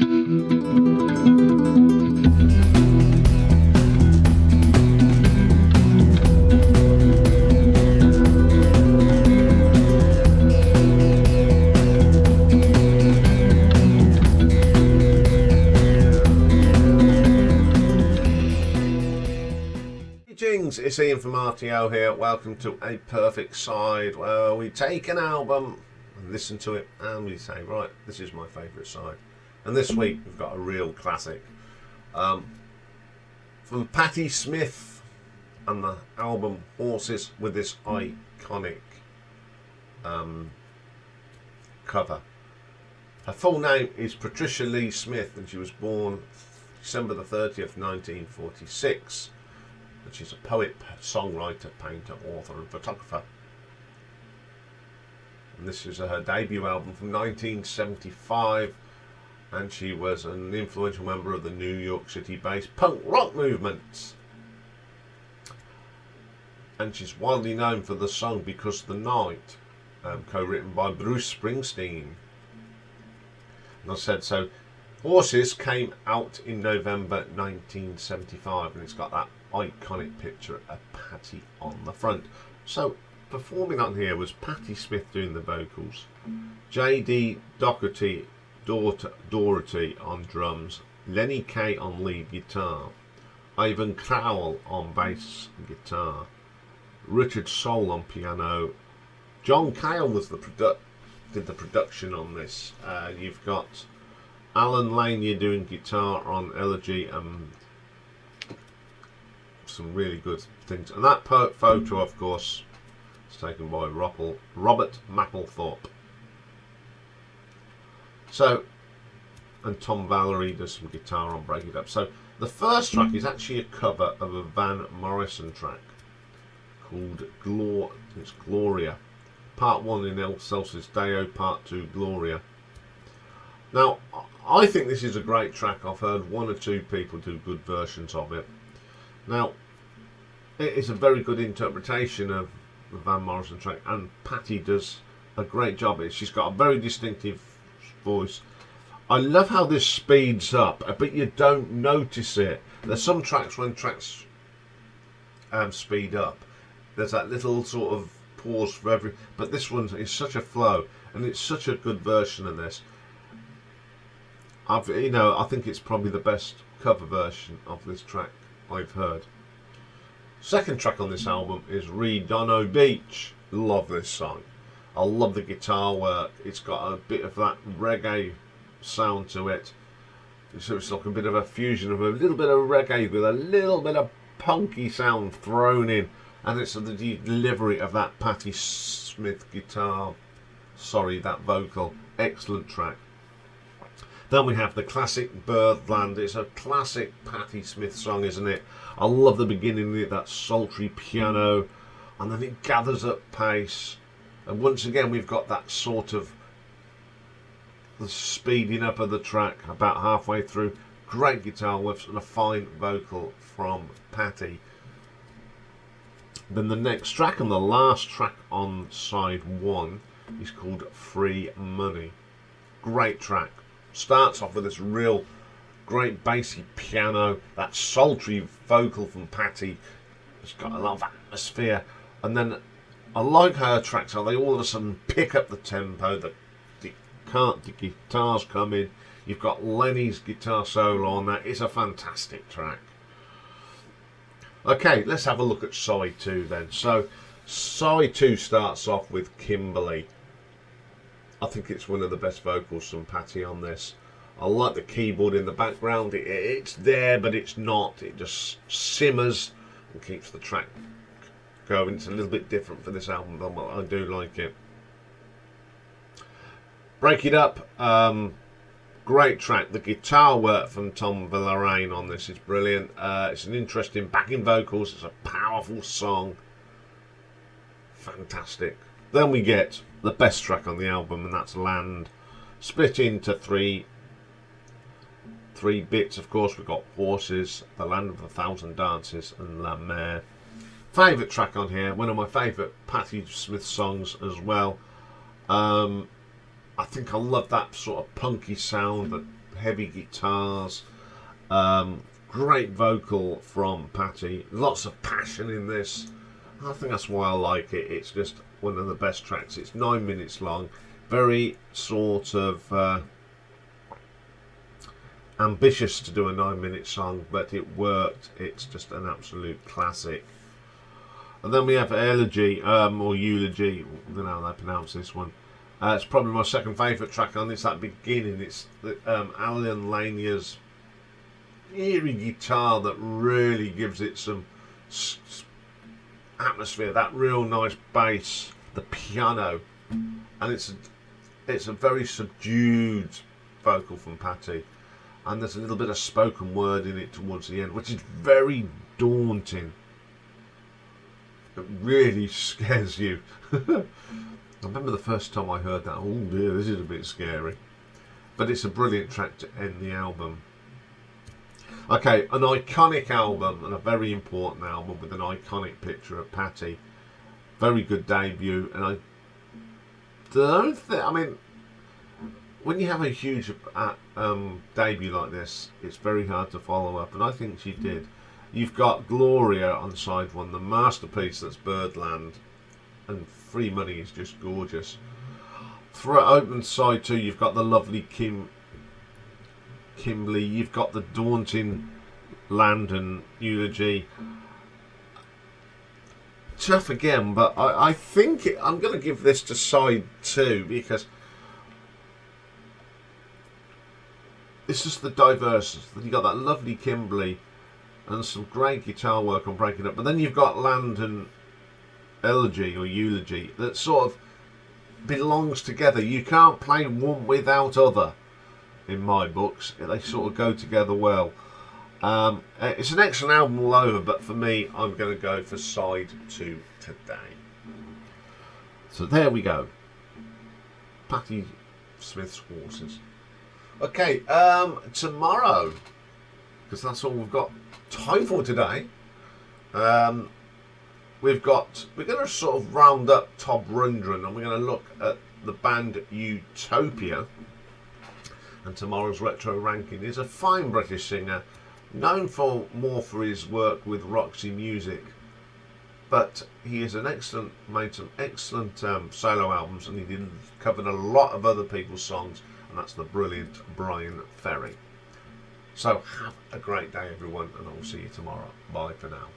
It's Ian from RTO here. Welcome to A Perfect Side, where we take an album and listen to it and we say, right, this is my favourite side. And this week we've got a real classic from Patti Smith and the album Horses, with this iconic cover. Her full name is Patricia Lee Smith, and she was born December the 30th, 1946. And she's a poet, songwriter, painter, author and photographer. And this is her debut album from 1975, and she was an influential member of the New York City based punk rock movement. And she's widely known for the song Because the Night, co-written by Bruce Springsteen. And I said, so Horses came out in November 1975, and it's got that iconic picture of Patti on the front. So performing on here was Patti Smith doing the vocals, J.D. Doherty on drums, Lenny Kaye on lead guitar, Ivan Crowell on bass and guitar, Richard Soule on piano, John Cale was did the production on this. You've got Alan Lanier doing guitar on Elegy and some really good things. And that photo, of course, is taken by Robert Mapplethorpe. So, and Tom Valerie does some guitar on Break It Up. So the first track is actually a cover of a Van Morrison track called Gloria. Part 1 in El Celsius Deo, Part 2 Gloria. Now, I think this is a great track. I've heard one or two people do good versions of it. Now, it is a very good interpretation of the Van Morrison track, and Patti does a great job. She's got a very distinctive voice. I love how this speeds up, but you don't notice it. There's some tracks when tracks speed up, there's that little sort of pause for every, but this one is such a flow, and it's such a good version of this. I think it's probably the best cover version of this track I've heard. Second track on this album is Redondo Beach. Love this song. I love the guitar work. It's got a bit of that reggae sound to it. So it's like a bit of a fusion of a little bit of reggae with a little bit of punky sound thrown in. And it's the delivery of that Patti Smith that vocal. Excellent track. Then we have the classic Birdland. It's a classic Patti Smith song, isn't it? I love the beginning with that sultry piano, and then it gathers up pace. And once again, we've got that sort of the speeding up of the track about halfway through. Great guitar whiffs and a fine vocal from Patti. Then the next track, and the last track on side 1, is called Free Money. Great track. Starts off with this real great bassy piano, that sultry vocal from Patti. It's got a lot of atmosphere, and then I like her tracks how they all of a sudden pick up the tempo. The guitars come in. You've got Lenny's guitar solo on that. It's a fantastic track. Okay, let's have a look at side 2 then. So side 2 starts off with Kimberly. I think it's one of the best vocals from Patti on this. I like the keyboard in the background. It's there, but it's not. It just simmers and keeps the track going. It's a little bit different for this album, but I do like it. Break It Up. Great track. The guitar work from Tom Valerie on this is brilliant. It's an interesting backing vocals. It's a powerful song. Fantastic. Then we get the best track on the album, and that's Land. Split into three bits, of course. We've got Horses, The Land of a Thousand Dances, and La Mer. Favourite track on here, one of my favourite Patti Smith songs as well. I think I love that sort of punky sound, heavy guitars, great vocal from Patti, lots of passion in this. I think that's why I like it. It's just one of the best tracks. It's 9 minutes long, very sort of ambitious to do a 9-minute song, but it worked. It's just an absolute classic. And then we have Elegy, or Eulogy, I don't know how they pronounce this one. It's probably my second favourite track on this, that beginning. It's Alan Lanier's eerie guitar that really gives it some atmosphere, that real nice bass, the piano, and it's a very subdued vocal from Patti, and there's a little bit of spoken word in it towards the end, which is very daunting. It really scares you. I remember the first time I heard that, oh dear, this is a bit scary. But it's a brilliant track to end the album. Okay, an iconic album, and a very important album with an iconic picture of Patti. Very good debut, and I don't think, I mean, when you have a huge debut like this, it's very hard to follow up, and I think she did. You've got Gloria on side one, the masterpiece that's Birdland, and Free Money is just gorgeous. For open side two, you've got the lovely Kimberly, you've got the daunting Landon Eulogy. Tough again, but I think I'm going to give this to side two because it's just the diverse. You've got that lovely Kimberly and some great guitar work on Breaking Up, but then you've got Landon Elegy or Eulogy that sort of belongs together. You can't play one without other in my books. They sort of go together well. It's an excellent album all over, but for me, I'm going to go for side two today. So there we go. Patti Smith's Horses. Okay, tomorrow, because that's all we've got time for today. We're going to sort of round up Top Rundgren, and we're going to look at the band Utopia. And tomorrow's retro ranking is a fine British singer, known more for his work with Roxy Music, but he is an excellent, made some excellent solo albums, and he covered a lot of other people's songs, and that's the brilliant Brian Ferry. So have a great day, everyone, and I'll see you tomorrow. Bye for now.